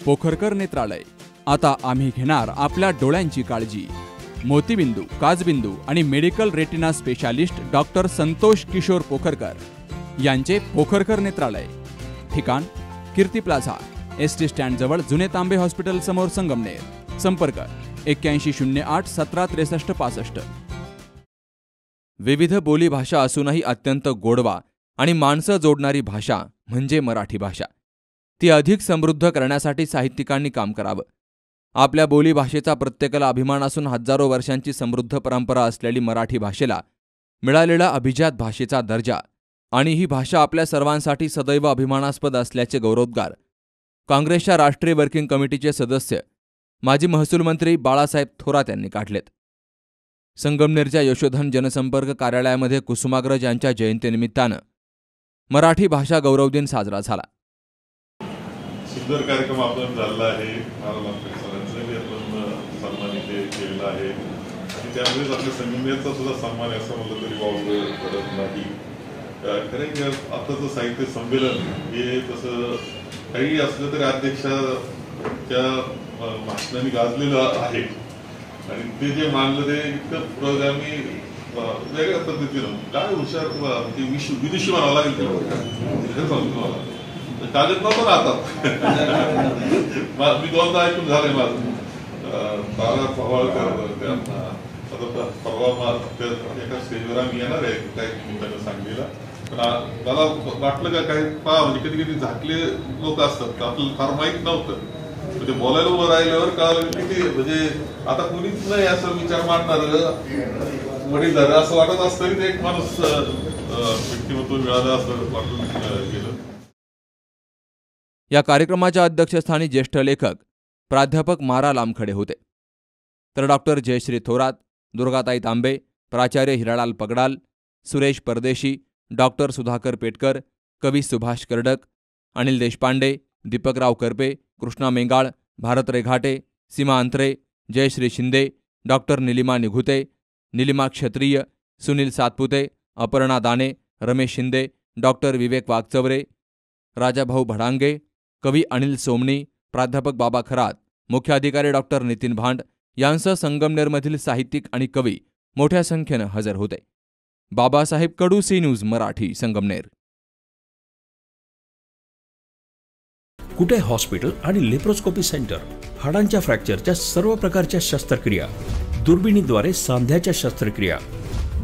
पोखरकर नेत्रालय। आता आम्ही घेणार आपल्या डोळ्यांची काळजी। मोतीबिंदू, काचबिंदू आणि medical retina specialist doctor Santosh Kishor Pokharkar यांचे पोखरकर नेत्रालय। ठिकाण कीर्ती प्लाझा, एसटी स्टँड जवळ, जुने तांबे हॉस्पिटल समोर, संगमनेर। संपर्क 8108 1763 65। विविध बोली भाषा असूनही अत्यंत गोडवा आणि माणसं जोडणारी भाषा म्हणजे मराठी भाषा। ती अधिक समृद्ध करण्यासाठी साहित्यिकांनी काम करावं। आपल्या बोली भाषेचा प्रत्येकाला अभिमान असून हजारो वर्षांची समृद्ध परंपरा असलेली मराठी भाषेला मिळालेला अभिजात भाषेचा दर्जा आणि ही भाषा आपल्या सर्वांसाठी सदैव अभिमानास्पद असल्याचे गौरवोद्गार काँग्रेसच्या राष्ट्रीय वर्किंग कमिटीचे सदस्य माजी महसूल मंत्री बाळासाहेब थोरात यांनी काढलेत। संगमनेरच्या यशोधन जनसंपर्क कार्यालयामध्ये कुसुमाग्रज यांच्या जयंतीनिमित्तानं मराठी भाषा गौरव दिन साजरा झाला। सुंदर कार्यक्रम आपण झाला आहे। सरांनी आपण सन्मानित केलेला आहे आणि त्यामुळेच आपल्या संगमनेरचा सुद्धा सन्मान असं म्हटलं तरी वावगं पडत नाही। खरं की आताचं साहित्य संमेलन हे तसं काही असलं तरी अध्यक्षाच्या भाषणाने गाजलेलं आहे आणि ते जे मानलं ते इतकं पुरोगामी वेगळ्या पद्धतीनं काय हुशार विदुषी म्हणावं लागेल ते सांगतो मला कागद नव्हतं राहतात। मी दोनदा ऐकून झालंय माझं तारा पवाळकर आता परवा एका स्टेजवर आम्ही येणार आहे काही निमित्तानं सांगलीला, पण मला वाटलं का काही म्हणजे कधी कधी झाकले लोक असतात आपल्याला फार माहीत नव्हतं, म्हणजे बोलायला उभं राहिल्यावर कळालं किती म्हणजे आता कुणीच नाही असं विचार मांडणार वडील झालं असं वाटत असतं तरी ते एक माणूस व्यक्तिमत्व मिळालं असं वाटून गेलं। या कार्यक्रमाच्या अध्यक्षस्थानी ज्येष्ठ लेखक प्राध्यापक मारा लामखडे होते, तर डॉक्टर जयश्री थोरात, दुर्गाताई तांबे, प्राचार्य हिरालाल पगडाल, सुरेश परदेशी, डॉक्टर सुधाकर पेटकर, कवी सुभाष कर्डक, अनिल देशपांडे, दीपकराव करपे, कृष्णा मेंगाळ, भारत रेघाटे, सीमा अंतरे, जयश्री शिंदे, डॉक्टर निलिमा निघुते, निलिमा क्षत्रिय, सुनील सातपुते, अपर्णा दाने, रमेश शिंदे, डॉक्टर विवेक वागचवरे, राजाभाऊ भडांगे, कवी अनिल सोमणी, प्राध्यापक बाबा खरात, मुख्य अधिकारी डॉक्टर नितीन भांड यांसह संगमनेरमधील साहित्यिक आणि कवी मोठ्या संख्येनं हजर होते। बाबासाहेब कडू, सी न्यूज मराठी, संगमनेर। कुटे हॉस्पिटल आणि लेप्रोस्कोपी सेंटर, हाडांच्या फ्रॅक्चरच्या सर्व प्रकारच्या शस्त्रक्रिया, दुर्बिणीद्वारे सांध्याच्या शस्त्रक्रिया,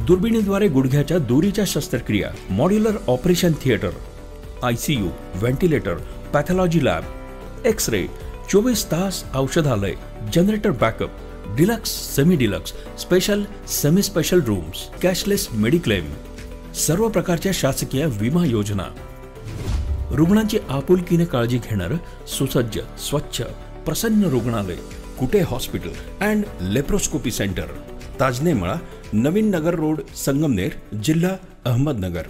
दुर्बिणीद्वारे गुडघ्याच्या दोरीच्या शस्त्रक्रिया, modular operation theatre, ICU, ventilator, pathology lab, X-ray, 24 तास औषधालय, generator backup, deluxe, semi deluxe, special, semi special rooms, cashless mediclaim, सर्व प्रकारच्या शासकीय विमा योजना, रुग्णांची आपुलकीने काळजी घेणारं सुसज्ज, स्वच्छ, प्रसन्न रुग्णालय, Kute hospital and laparoscopy centre, Tajne Mala, Navin Nagar road, Sangamner, जिल्हा अहमदनगर।